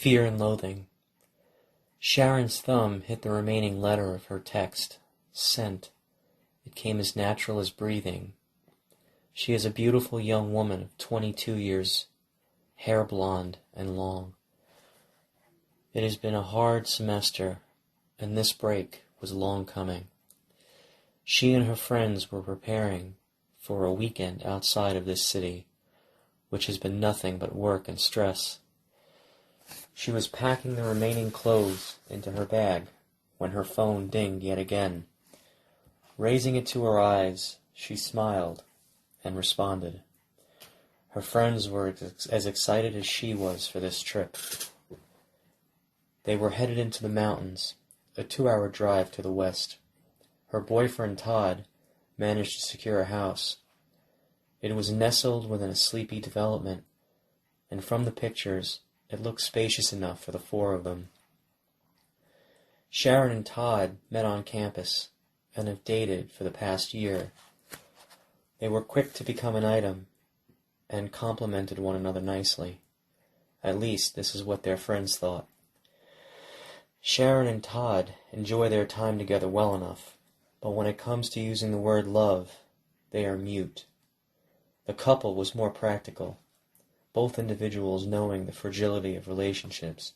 Fear and Loathing. Sharon's thumb hit the remaining letter of her text. Sent. It came as natural as breathing. She is a beautiful young woman of 22 years, hair blonde and long. It has been a hard semester, and this break was long coming. She and her friends were preparing for a weekend outside of this city, which has been nothing but work and stress. She was packing the remaining clothes into her bag when her phone dinged yet again. Raising it to her eyes, she smiled and responded. Her friends were as excited as she was for this trip. They were headed into the mountains, a 2-hour drive to the west. Her boyfriend, Todd, managed to secure a house. It was nestled within a sleepy development, and from the pictures, it looked spacious enough for the 4 of them. Sharon and Todd met on campus and have dated for the past year. They were quick to become an item and complimented one another nicely. At least, this is what their friends thought. Sharon and Todd enjoy their time together well enough, but when it comes to using the word love, they are mute. The couple was more practical, both individuals knowing the fragility of relationships.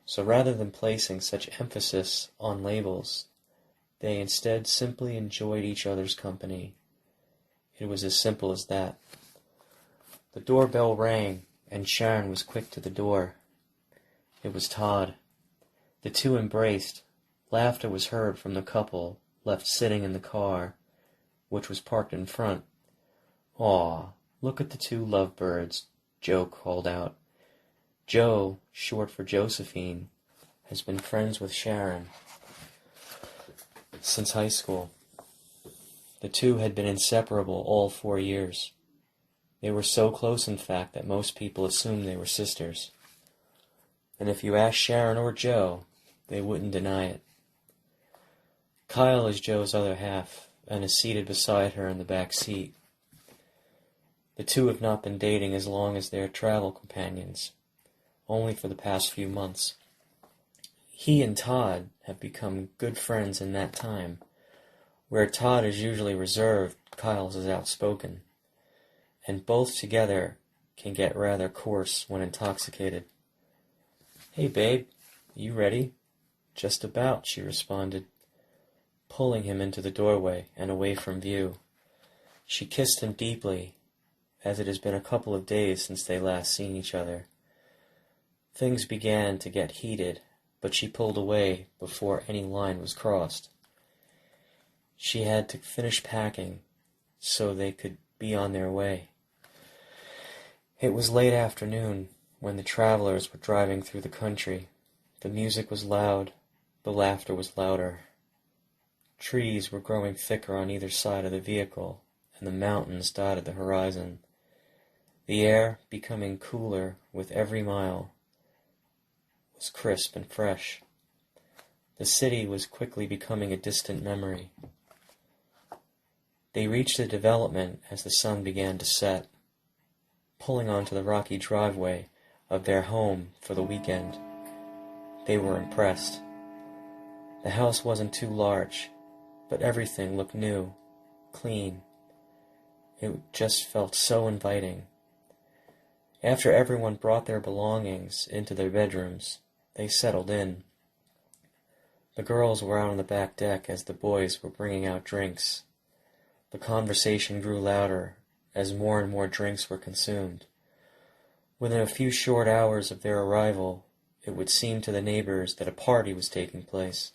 So rather than placing such emphasis on labels, they instead simply enjoyed each other's company. It was as simple as that. The doorbell rang, and Sharon was quick to the door. It was Todd. The two embraced. Laughter was heard from the couple, left sitting in the car, which was parked in front. "Aw, look at the 2 lovebirds," Joe called out. Joe, short for Josephine, has been friends with Sharon since high school. The 2 had been inseparable all 4 years. They were so close, in fact, that most people assumed they were sisters. And if you asked Sharon or Joe, they wouldn't deny it. Kyle is Joe's other half, and is seated beside her in the back seat. The 2 have not been dating as long as their travel companions, only for the past few months. He and Todd have become good friends in that time. Where Todd is usually reserved, Kyle's is outspoken, and both together can get rather coarse when intoxicated. "Hey, babe, you ready?" "Just about," she responded, pulling him into the doorway and away from view. She kissed him deeply, as it has been a couple of days since they last seen each other. Things began to get heated, but she pulled away before any line was crossed. She had to finish packing so they could be on their way. It was late afternoon when the travelers were driving through the country. The music was loud, the laughter was louder. Trees were growing thicker on either side of the vehicle, and the mountains dotted the horizon. The air, becoming cooler with every mile, was crisp and fresh. The city was quickly becoming a distant memory. They reached the development as the sun began to set. Pulling onto the rocky driveway of their home for the weekend, they were impressed. The house wasn't too large, but everything looked new, clean. It just felt so inviting. After everyone brought their belongings into their bedrooms, they settled in. The girls were out on the back deck as the boys were bringing out drinks. The conversation grew louder as more and more drinks were consumed. Within a few short hours of their arrival, it would seem to the neighbors that a party was taking place.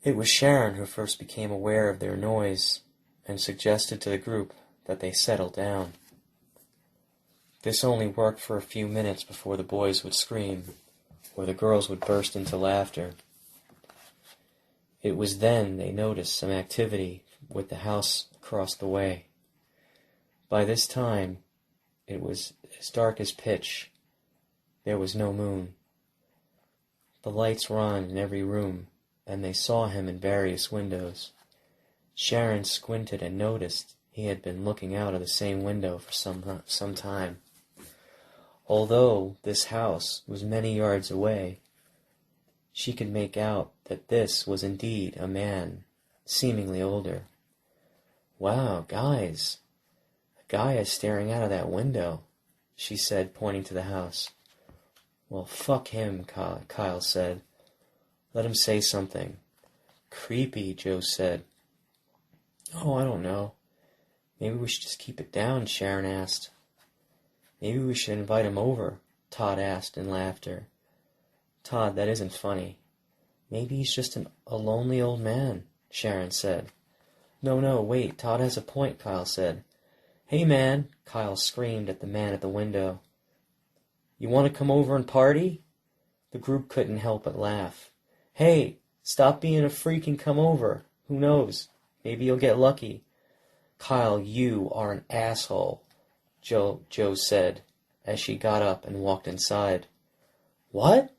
It was Sharon who first became aware of their noise and suggested to the group that they settle down. This only worked for a few minutes before the boys would scream, or the girls would burst into laughter. It was then they noticed some activity with the house across the way. By this time, it was as dark as pitch. There was no moon. The lights were on in every room, and they saw him in various windows. Sharon squinted and noticed he had been looking out of the same window for some time. Although this house was many yards away, she could make out that this was indeed a man, seemingly older. "Wow, guys, a guy is staring out of that window," she said, pointing to the house. "Well, fuck him," Kyle said. "Let him say something." "Creepy," Joe said. "Oh, I don't know. Maybe we should just keep it down," Sharon asked. "Maybe we should invite him over," Todd asked in laughter. "Todd, that isn't funny." "Maybe he's just a lonely old man," Sharon said. No, wait, Todd has a point," Kyle said. "Hey, man," Kyle screamed at the man at the window. "You want to come over and party?" The group couldn't help but laugh. "Hey, stop being a freak and come over. Who knows? Maybe you'll get lucky." "Kyle, you are an asshole," Joe said, as she got up and walked inside. "What?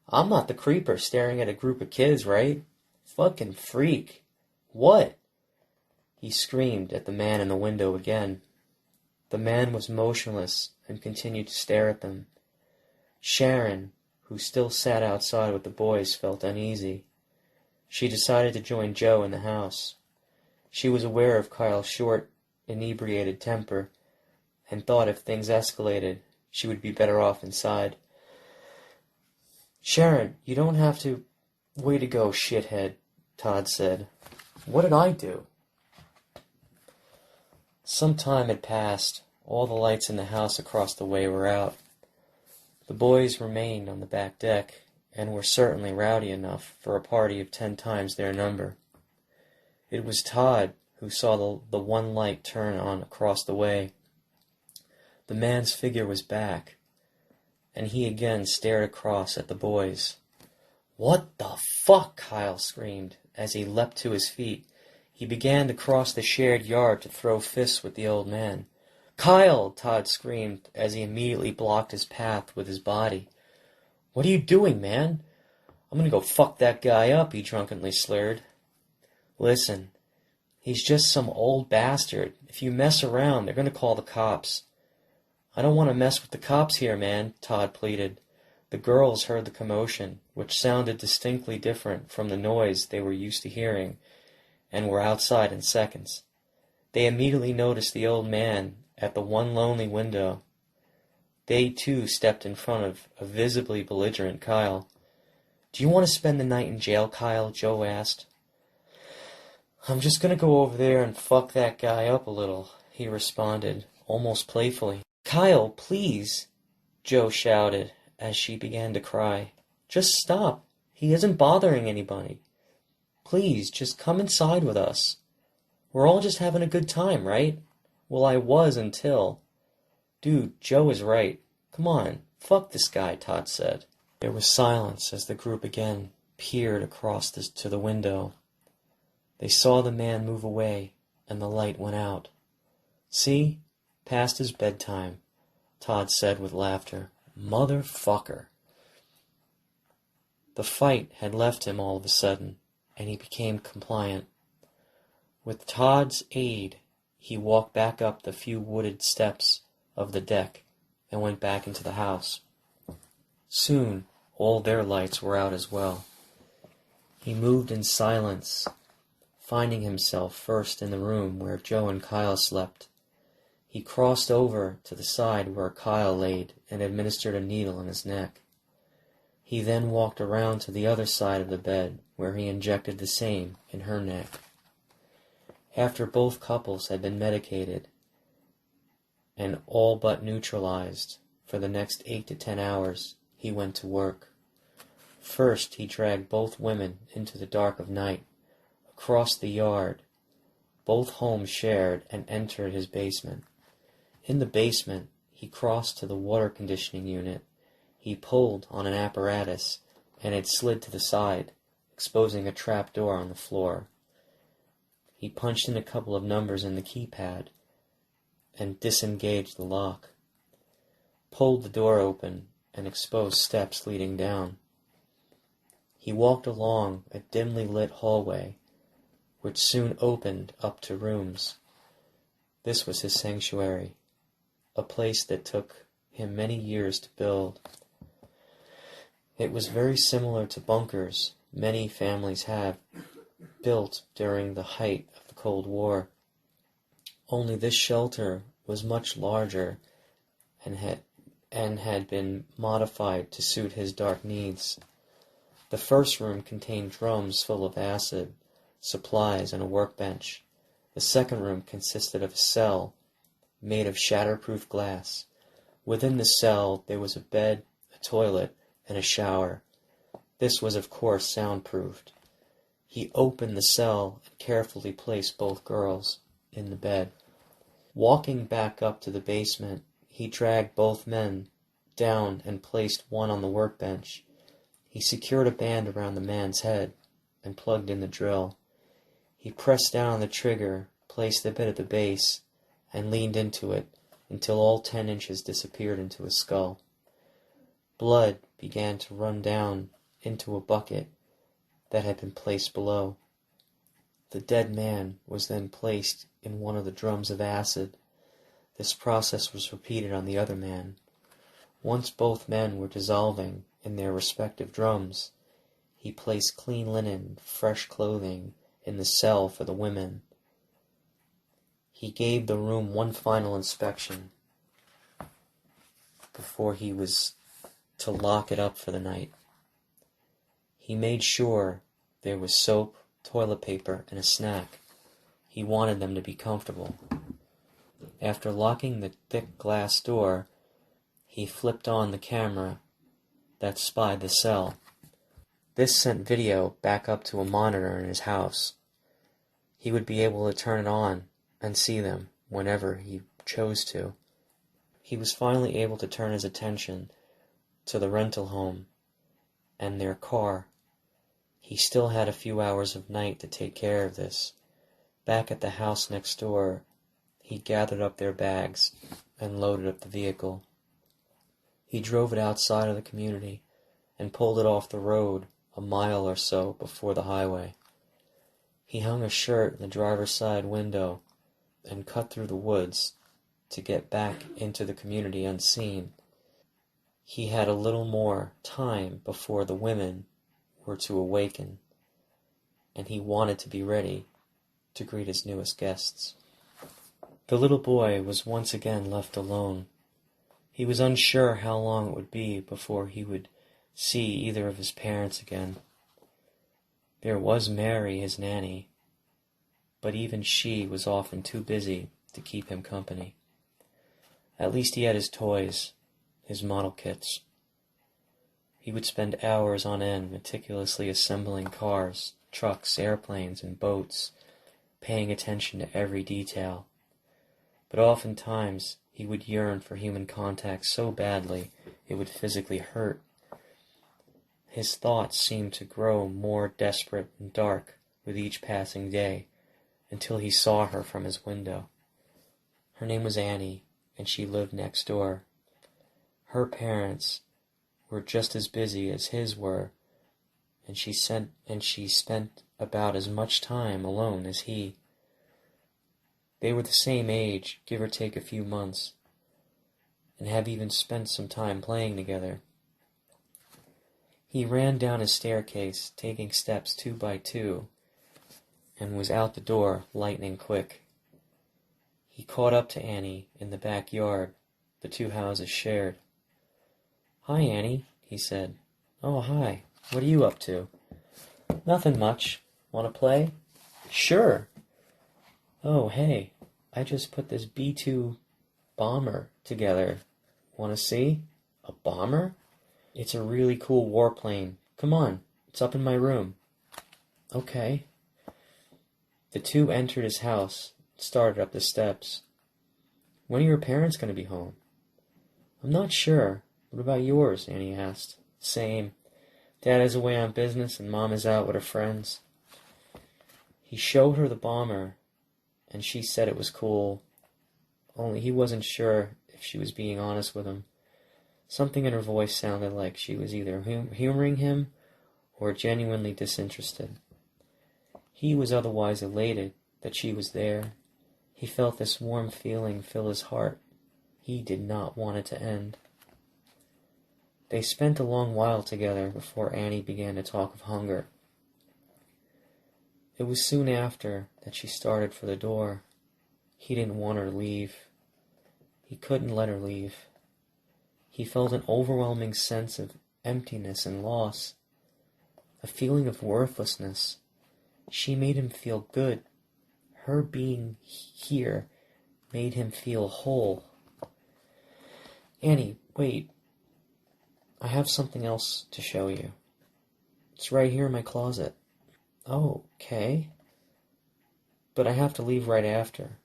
I'm not the creeper staring at a group of kids, right? Fucking freak. What?" He screamed at the man in the window again. The man was motionless and continued to stare at them. Sharon, who still sat outside with the boys, felt uneasy. She decided to join Joe in the house. She was aware of Kyle's short, inebriated temper, and thought if things escalated, she would be better off inside. "Sharon, you don't have to..." "Way to go, shithead," Todd said. "What did I do?" Some time had passed. All the lights in the house across the way were out. The boys remained on the back deck, and were certainly rowdy enough for a party of 10 times their number. It was Todd who saw the one light turn on across the way. The man's figure was back, and he again stared across at the boys. "What the fuck?" Kyle screamed as he leapt to his feet. He began to cross the shared yard to throw fists with the old man. "Kyle!" Todd screamed as he immediately blocked his path with his body. "What are you doing, man?" "I'm gonna go fuck that guy up," he drunkenly slurred. "Listen, he's just some old bastard. If you mess around, they're gonna call the cops." "I don't want to mess with the cops here, man," Todd pleaded. The girls heard the commotion, which sounded distinctly different from the noise they were used to hearing, and were outside in seconds. They immediately noticed the old man at the one lonely window. They, too, stepped in front of a visibly belligerent Kyle. "Do you want to spend the night in jail, Kyle?" Joe asked. "I'm just going to go over there and fuck that guy up a little," he responded, almost playfully. "Kyle, please," Joe shouted as she began to cry. "Just stop. He isn't bothering anybody. Please, just come inside with us. We're all just having a good time, right? Well, I was until..." "Dude, Joe is right. Come on, fuck this guy," Todd said. There was silence as the group again peered across to the window. They saw the man move away, and the light went out. "See? Past his bedtime," Todd said with laughter. "Motherfucker." The fight had left him all of a sudden, and he became compliant. With Todd's aid, he walked back up the few wooded steps of the deck and went back into the house. Soon, all their lights were out as well. He moved in silence, finding himself first in the room where Joe and Kyle slept. He crossed over to the side where Kyle laid and administered a needle in his neck. He then walked around to the other side of the bed where he injected the same in her neck. After both couples had been medicated and all but neutralized for the next 8 to 10 hours, he went to work. First, he dragged both women into the dark of night, across the yard. Both homes shared, and entered his basement. In the basement, he crossed to the water conditioning unit. He pulled on an apparatus, and it slid to the side, exposing a trap door on the floor. He punched in a couple of numbers in the keypad and disengaged the lock, pulled the door open, and exposed steps leading down. He walked along a dimly lit hallway, which soon opened up to rooms. This was his sanctuary, a place that took him many years to build. It was very similar to bunkers many families have built during the height of the Cold War, only this shelter was much larger and had been modified to suit his dark needs. The first room contained drums full of acid, supplies, and a workbench. The second room consisted of a cell made of shatterproof glass. Within the cell there was a bed, a toilet, and a shower. This was of course soundproofed. He opened the cell and carefully placed both girls in the bed. Walking back up to the basement, he dragged both men down and placed one on the workbench. He secured a band around the man's head and plugged in the drill. He pressed down on the trigger, placed the bit at the base, and leaned into it until all 10 inches disappeared into his skull. Blood began to run down into a bucket that had been placed below. The dead man was then placed in one of the drums of acid. This process was repeated on the other man. Once both men were dissolving in their respective drums, he placed clean linen, fresh clothing in the cell for the women. He gave the room one final inspection before he was to lock it up for the night. He made sure there was soap, toilet paper, and a snack. He wanted them to be comfortable. After locking the thick glass door, he flipped on the camera that spied the cell. This sent video back up to a monitor in his house. He would be able to turn it on and see them whenever he chose to. He was finally able to turn his attention to the rental home and their car. He still had a few hours of night to take care of this. Back at the house next door, he gathered up their bags and loaded up the vehicle. He drove it outside of the community and pulled it off the road a mile or so before the highway. He hung a shirt in the driver's side window and cut through the woods to get back into the community unseen. He had a little more time before the women were to awaken, and he wanted to be ready to greet his newest guests. The little boy was once again left alone. He was unsure how long it would be before he would see either of his parents again. There was Mary, his nanny, but even she was often too busy to keep him company. At least he had his toys, his model kits. He would spend hours on end meticulously assembling cars, trucks, airplanes, and boats, paying attention to every detail. But oftentimes he would yearn for human contact so badly it would physically hurt. His thoughts seemed to grow more desperate and dark with each passing day, until he saw her from his window. Her name was Annie, and she lived next door. Her parents were just as busy as his were, and she spent about as much time alone as he. They were the same age, give or take a few months, and have even spent some time playing together. He ran down his staircase, taking steps 2 by 2, and was out the door lightning quick. He caught up to Annie in the backyard the 2 houses shared. "Hi, Annie," he said. "Oh, hi. What are you up to?" "Nothing much. Want to play?" "Sure." "Oh, hey, I just put this B-2 bomber together. Want to see?" "A bomber?" "It's a really cool warplane. Come on, it's up in my room." "Okay." The 2 entered his house and started up the steps. "When are your parents going to be home?" "I'm not sure. What about yours?" Annie asked. "Same. Dad is away on business and Mom is out with her friends." He showed her the bomber, and she said it was cool, only he wasn't sure if she was being honest with him. Something in her voice sounded like she was either humoring him or genuinely disinterested. He was otherwise elated that she was there. He felt this warm feeling fill his heart. He did not want it to end. They spent a long while together before Annie began to talk of hunger. It was soon after that she started for the door. He didn't want her to leave. He couldn't let her leave. He felt an overwhelming sense of emptiness and loss, a feeling of worthlessness. She made him feel good. Her being here made him feel whole. Annie, wait. I have something else to show you. It's right here in my closet. Oh, okay. But I have to leave right after.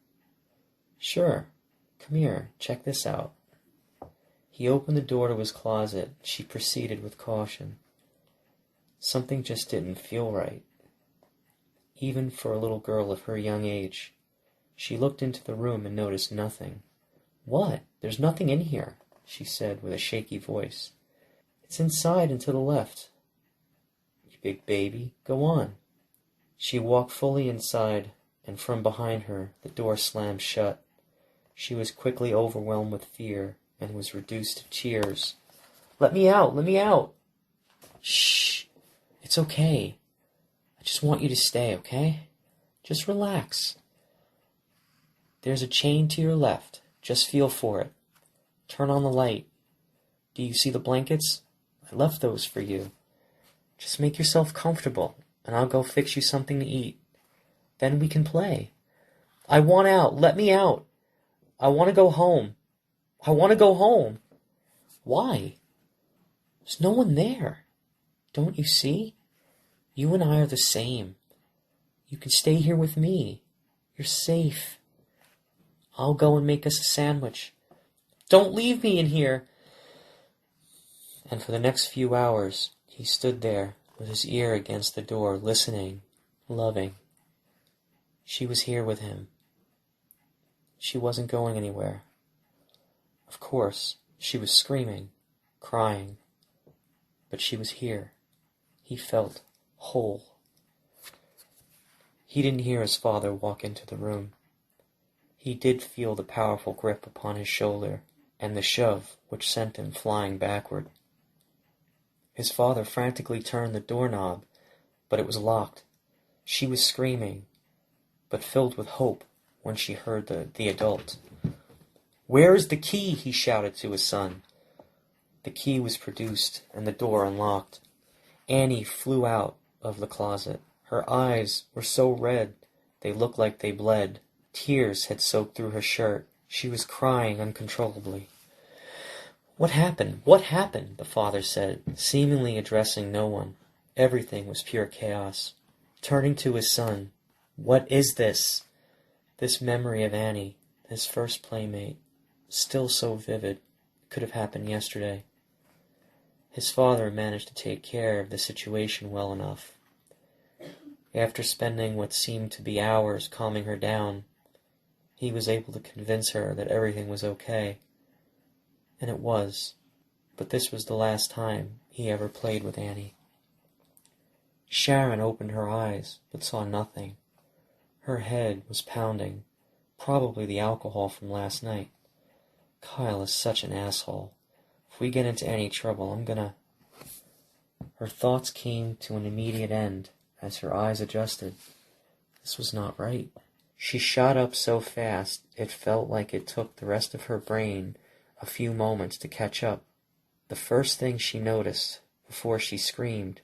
Sure. Come here, check this out. He opened the door to his closet. She proceeded with caution. Something just didn't feel right. Even for a little girl of her young age. She looked into the room and noticed nothing. What? There's nothing in here, she said with a shaky voice. It's inside and to the left. You big baby, go on. She walked fully inside, and from behind her the door slammed shut. She was quickly overwhelmed with fear and was reduced to tears. Let me out! Let me out! Shh! It's okay. I just want you to stay, okay? Just relax. There's a chain to your left. Just feel for it. Turn on the light. Do you see the blankets? I left those for you. Just make yourself comfortable, and I'll go fix you something to eat. Then we can play. I want out. Let me out. I want to go home. I want to go home. Why? There's no one there. Don't you see? You and I are the same. You can stay here with me. You're safe. I'll go and make us a sandwich. Don't leave me in here. And for the next few hours, he stood there with his ear against the door, listening, loving. She was here with him. She wasn't going anywhere. Of course, she was screaming, crying, but she was here. He felt whole. He didn't hear his father walk into the room. He did feel the powerful grip upon his shoulder and the shove which sent him flying backward. His father frantically turned the doorknob, but it was locked. She was screaming, but filled with hope when she heard the adult. Where is the key? He shouted to his son. The key was produced, and the door unlocked. Annie flew out of the closet. Her eyes were so red they looked like they bled. Tears had soaked through her shirt. She was crying uncontrollably. What happened? What happened? The father said, seemingly addressing no one. Everything was pure chaos. Turning to his son, what is this? This memory of Annie, his first playmate, still so vivid, could have happened yesterday. His father managed to take care of the situation well enough. After spending what seemed to be hours calming her down, he was able to convince her that everything was okay. And it was, but this was the last time he ever played with Annie. Sharon opened her eyes, but saw nothing. Her head was pounding, probably the alcohol from last night. Kyle is such an asshole. If we get into any trouble, I'm gonna... Her thoughts came to an immediate end as her eyes adjusted. This was not right. She shot up so fast it felt like it took the rest of her brain a few moments to catch up. The first thing she noticed, before she screamed,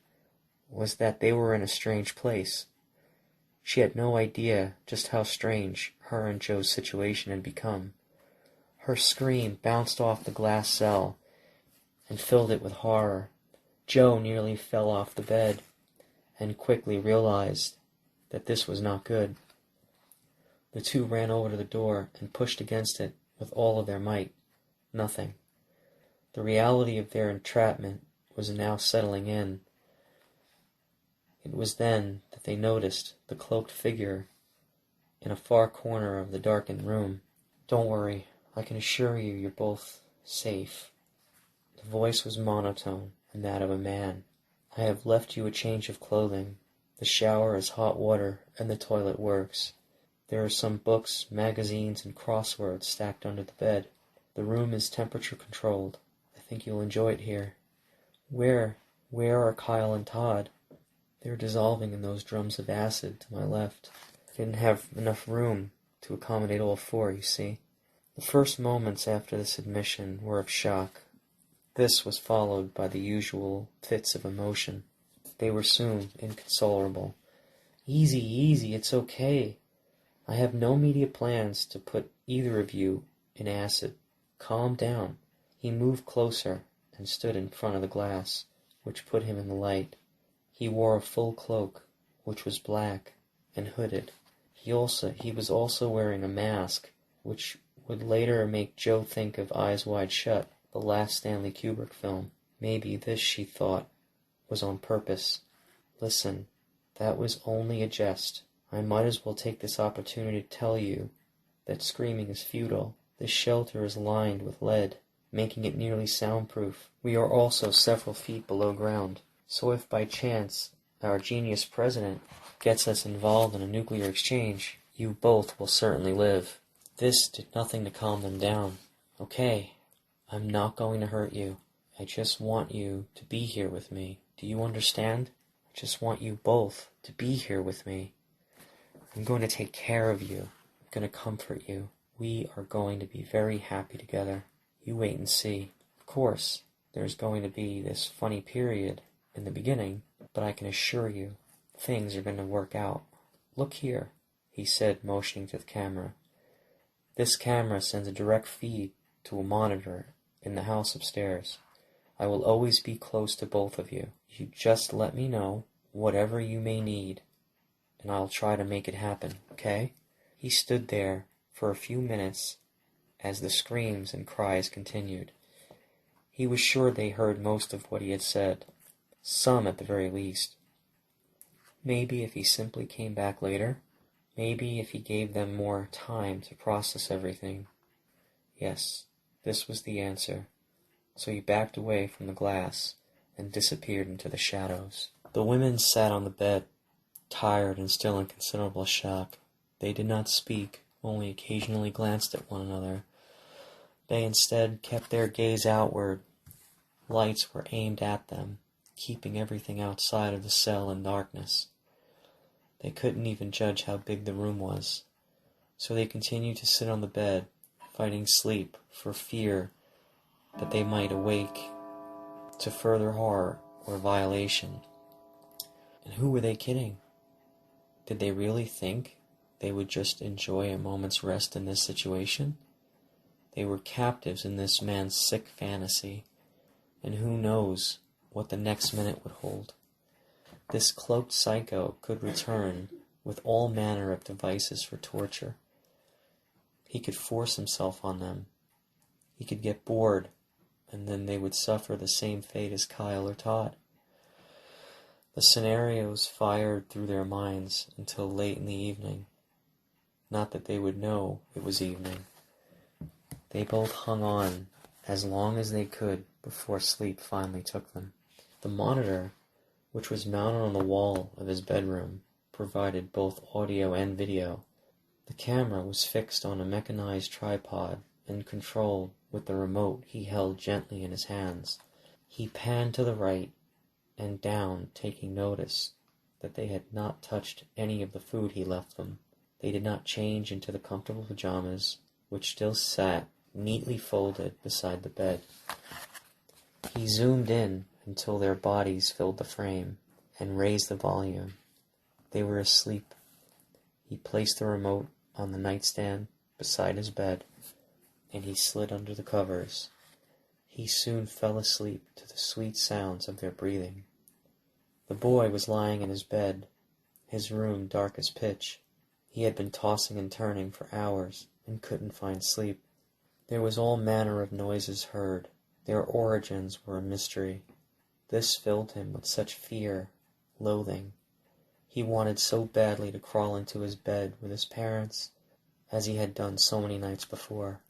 was that they were in a strange place. She had no idea just how strange her and Joe's situation had become. Her scream bounced off the glass cell and filled it with horror. Joe nearly fell off the bed and quickly realized that this was not good. The two ran over to the door and pushed against it with all of their might. Nothing. The reality of their entrapment was now settling in. It was then that they noticed the cloaked figure in a far corner of the darkened room. Don't worry, I can assure you you're both safe. The voice was monotone and that of a man. I have left you a change of clothing. The shower is hot water and the toilet works. There are some books, magazines, and crosswords stacked under the bed. The room is temperature controlled. I think you'll enjoy it here. Where, where are Kyle and Todd? They're dissolving in those drums of acid to my left. I didn't have enough room to accommodate all four, you see. The first moments after this admission were of shock. This was followed by the usual fits of emotion. They were soon inconsolable. Easy, easy, it's okay. I have no immediate plans to put either of you in acid. Calm down. He moved closer and stood in front of the glass, which put him in the light. He wore a full cloak, which was black and hooded. He was also wearing a mask, which would later make Joe think of Eyes Wide Shut, the last Stanley Kubrick film. Maybe this, she thought, was on purpose. Listen, that was only a jest. I might as well take this opportunity to tell you that screaming is futile. This shelter is lined with lead, making it nearly soundproof. We are also several feet below ground, so if by chance our genius president gets us involved in a nuclear exchange, you both will certainly live. This did nothing to calm them down. Okay, I'm not going to hurt you. I just want you to be here with me. Do you understand? I just want you both to be here with me. I'm going to take care of you. I'm going to comfort you. We are going to be very happy together. You wait and see. Of course, there's going to be this funny period in the beginning, but I can assure you, things are going to work out. Look here, he said, motioning to the camera. This camera sends a direct feed to a monitor in the house upstairs. I will always be close to both of you. You just let me know whatever you may need, and I'll try to make it happen, okay? He stood there for a few minutes as the screams and cries continued. He was sure they heard most of what he had said, some at the very least. Maybe if he simply came back later, maybe if he gave them more time to process everything. Yes, this was the answer. So he backed away from the glass and disappeared into the shadows. The women sat on the bed, tired and still in considerable shock. They did not speak, only occasionally glanced at one another. They instead kept their gaze outward. Lights were aimed at them, keeping everything outside of the cell in darkness. They couldn't even judge how big the room was, so they continued to sit on the bed, fighting sleep for fear that they might awake to further horror or violation. And who were they kidding? Did they really think they would just enjoy a moment's rest in this situation? They were captives in this man's sick fantasy, and who knows what the next minute would hold. This cloaked psycho could return with all manner of devices for torture. He could force himself on them. He could get bored, and then they would suffer the same fate as Kyle or Todd. The scenarios fired through their minds until late in the evening. Not that they would know it was evening. They both hung on as long as they could before sleep finally took them. The monitor, which was mounted on the wall of his bedroom, provided both audio and video. The camera was fixed on a mechanized tripod and controlled with the remote he held gently in his hands. He panned to the right and down, taking notice that they had not touched any of the food he left them. They did not change into the comfortable pajamas, which still sat neatly folded beside the bed. He zoomed in until their bodies filled the frame and raised the volume. They were asleep. He placed the remote on the nightstand beside his bed, and he slid under the covers. He soon fell asleep to the sweet sounds of their breathing. The boy was lying in his bed, his room dark as pitch. He had been tossing and turning for hours and couldn't find sleep. There was all manner of noises heard. Their origins were a mystery. This filled him with such fear, loathing. He wanted so badly to crawl into his bed with his parents, as he had done so many nights before.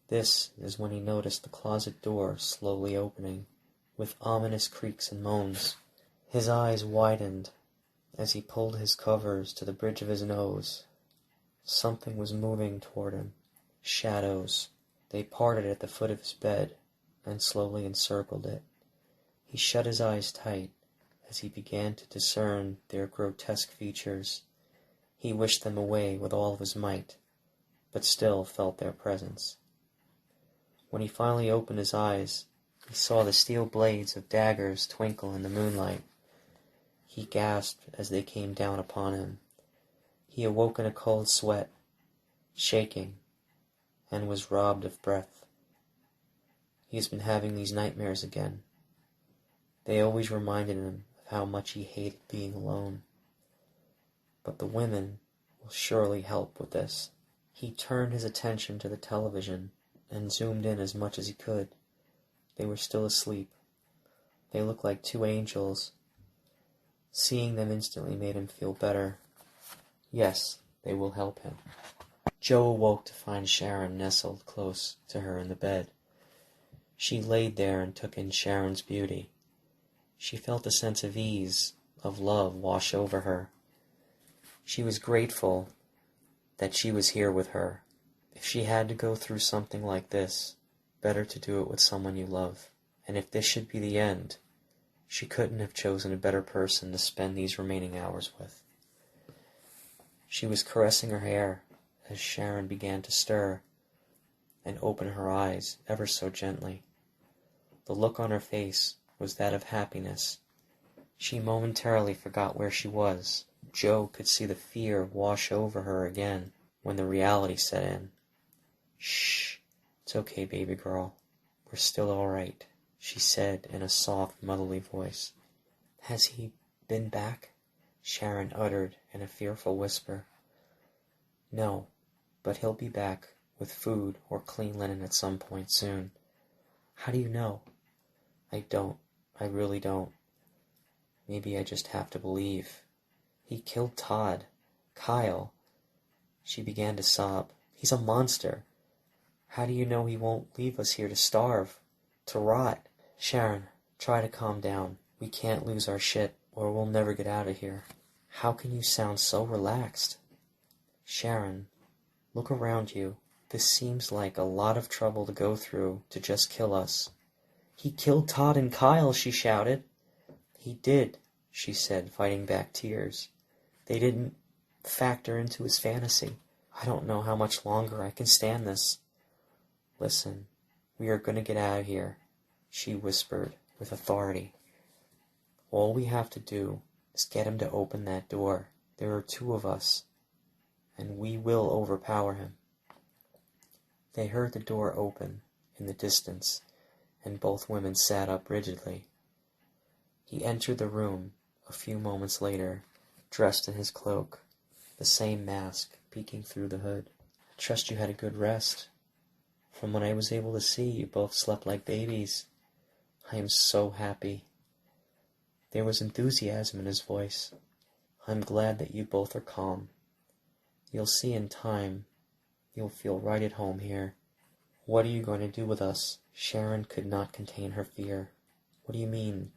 This is when he noticed the closet door slowly opening, with ominous creaks and moans. His eyes widened as he pulled his covers to the bridge of his nose. Something was moving toward him. Shadows. They parted at the foot of his bed and slowly encircled it. He shut his eyes tight as he began to discern their grotesque features. He wished them away with all of his might, but still felt their presence. When he finally opened his eyes, he saw the steel blades of daggers twinkle in the moonlight. He gasped as they came down upon him. He awoke in a cold sweat, shaking, and was robbed of breath. He has been having these nightmares again. They always reminded him of how much he hated being alone. But the women will surely help with this. He turned his attention to the television and zoomed in as much as he could. They were still asleep. They looked like two angels. Seeing them instantly made him feel better. Yes, they will help him. Joe awoke to find Sharon nestled close to her in the bed. She laid there and took in Sharon's beauty. She felt a sense of ease, of love wash over her. She was grateful that she was here with her. If she had to go through something like this, better to do it with someone you love. And if this should be the end, she couldn't have chosen a better person to spend these remaining hours with. She was caressing her hair as Sharon began to stir and open her eyes ever so gently. The look on her face was that of happiness. She momentarily forgot where she was. Joe could see the fear wash over her again when the reality set in. "Shh, it's okay, baby girl. We're still all right," she said in a soft, motherly voice. "Has he been back?" Sharon uttered in a fearful whisper. "No, but he'll be back with food or clean linen at some point soon." "How do you know?" "I don't. I really don't. Maybe I just have to believe. He killed Todd. Kyle." She began to sob. "He's a monster. How do you know he won't leave us here to starve, to rot?" "Sharon, try to calm down. We can't lose our shit, or we'll never get out of here." "How can you sound so relaxed?" "Sharon, look around you. This seems like a lot of trouble to go through to just kill us." "He killed Todd and Kyle," she shouted. "He did," she said, fighting back tears. "They didn't factor into his fantasy. I don't know how much longer I can stand this." "Listen, we are going to get out of here," she whispered with authority. "All we have to do is get him to open that door. There are two of us, and we will overpower him." They heard the door open in the distance, and both women sat up rigidly. He entered the room a few moments later, dressed in his cloak, the same mask peeking through the hood. "I trust you had a good rest. From what I was able to see, you both slept like babies. I am so happy." There was enthusiasm in his voice. "I'm glad that you both are calm. You'll see in time. You'll feel right at home here." "What are you going to do with us?" Sharon could not contain her fear. "What do you mean,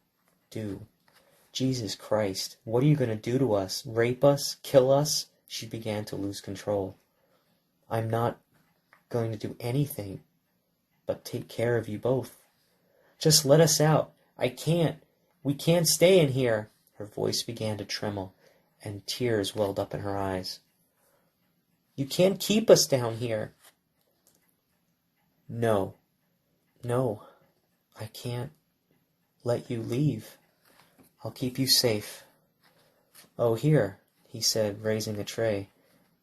do?" "Jesus Christ, what are you going to do to us? Rape us? Kill us?" She began to lose control. "I'm not going to do anything but take care of you both. Just let us out. I can't. We can't stay in here." Her voice began to tremble, and tears welled up in her eyes. "You can't keep us down here." No, I can't let you leave. I'll keep you safe. "Oh, here," he said, raising a tray.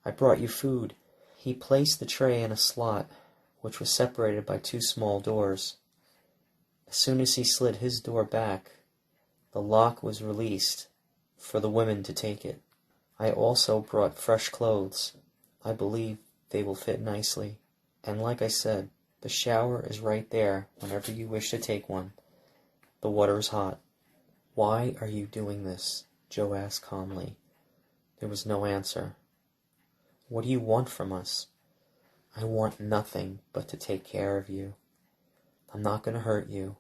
"I brought you food." He placed the tray in a slot, which was separated by two small doors. As soon as he slid his door back, the lock was released for the women to take it. "I also brought fresh clothes. I believe they will fit nicely. And like I said, the shower is right there whenever you wish to take one. The water is hot." "Why are you doing this?" Joe asked calmly. There was no answer. "What do you want from us?" "I want nothing but to take care of you. I'm not going to hurt you.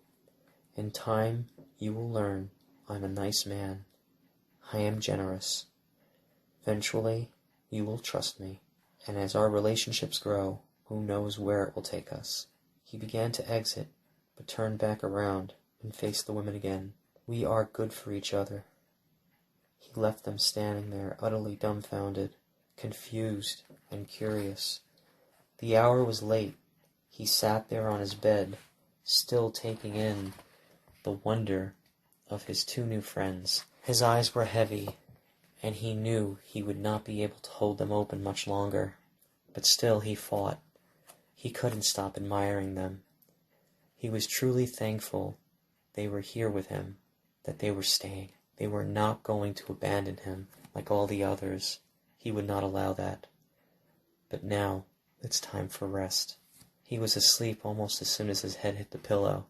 In time, you will learn I'm a nice man. I am generous. Eventually, you will trust me. And as our relationships grow, who knows where it will take us." He began to exit, but turned back around and faced the women again. "We are good for each other." He left them standing there, utterly dumbfounded, confused, and curious. The hour was late. He sat there on his bed, still taking in the wonder of his two new friends. His eyes were heavy, and he knew he would not be able to hold them open much longer. But still he fought. He couldn't stop admiring them. He was truly thankful they were here with him, that they were staying. They were not going to abandon him like all the others. He would not allow that. But now it's time for rest. He was asleep almost as soon as his head hit the pillow.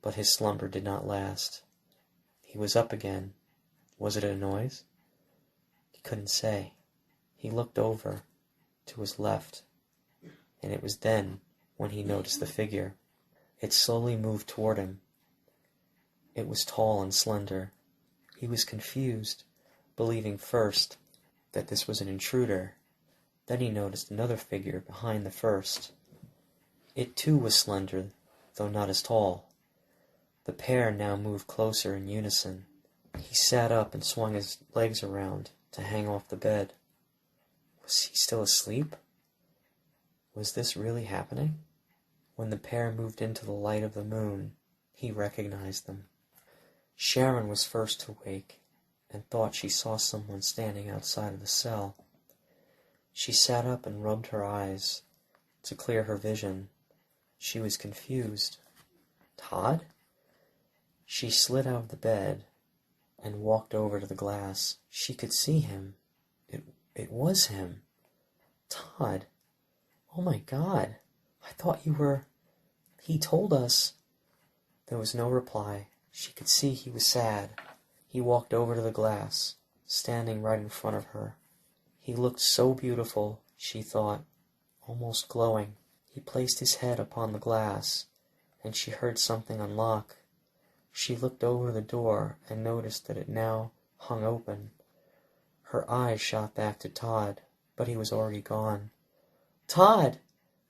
But his slumber did not last. He was up again. Was it a noise? He couldn't say. He looked over to his left, and it was then when he noticed the figure. It slowly moved toward him. It was tall and slender. He was confused, believing first that this was an intruder. Then he noticed another figure behind the first. It too was slender, though not as tall. The pair now moved closer in unison. He sat up and swung his legs around to hang off the bed. Was he still asleep? Was this really happening? When the pair moved into the light of the moon, he recognized them. Sharon was first to wake, and thought she saw someone standing outside of the cell. She sat up and rubbed her eyes to clear her vision. She was confused. Todd? She slid out of the bed and walked over to the glass. She could see him. It was him. Todd. Oh my God. I thought you were... He told us... There was no reply. She could see he was sad. He walked over to the glass, standing right in front of her. He looked so beautiful, she thought, almost glowing. He placed his head upon the glass, and she heard something unlock. She looked over the door and noticed that it now hung open. Her eyes shot back to Todd, but he was already gone. "Todd!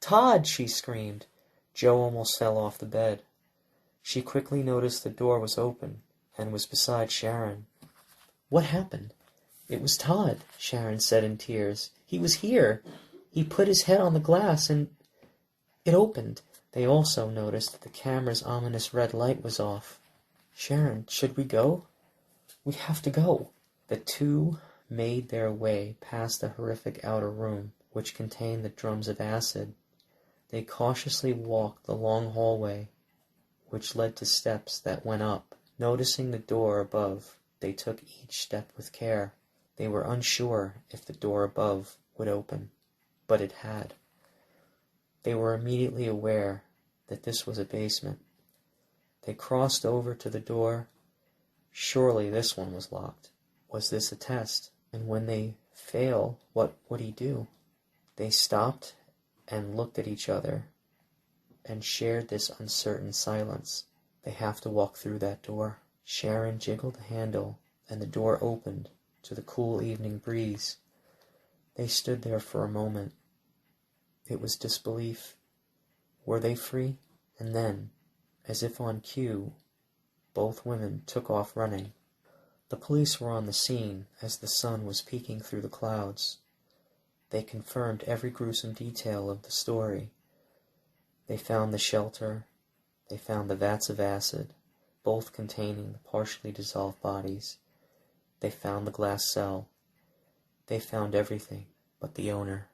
Todd!" she screamed. Joe almost fell off the bed. She quickly noticed the door was open and was beside Sharon. "What happened?" "It was Todd," Sharon said in tears. "He was here. He put his head on the glass and it opened." They also noticed that the camera's ominous red light was off. "Sharon, should we go?" "We have to go." The two made their way past the horrific outer room, which contained the drums of acid. They cautiously walked the long hallway, which led to steps that went up. Noticing the door above, they took each step with care. They were unsure if the door above would open, but it had. They were immediately aware that this was a basement. They crossed over to the door. Surely this one was locked. Was this a test? And when they fail, what would he do? They stopped and looked at each other and shared this uncertain silence. They have to walk through that door. Sharon jiggled the handle, and the door opened to the cool evening breeze. They stood there for a moment. It was disbelief. Were they free? And then, as if on cue, both women took off running. The police were on the scene as the sun was peeking through the clouds. They confirmed every gruesome detail of the story. They found the shelter. They found the vats of acid, both containing the partially dissolved bodies. They found the glass cell. They found everything but the owner.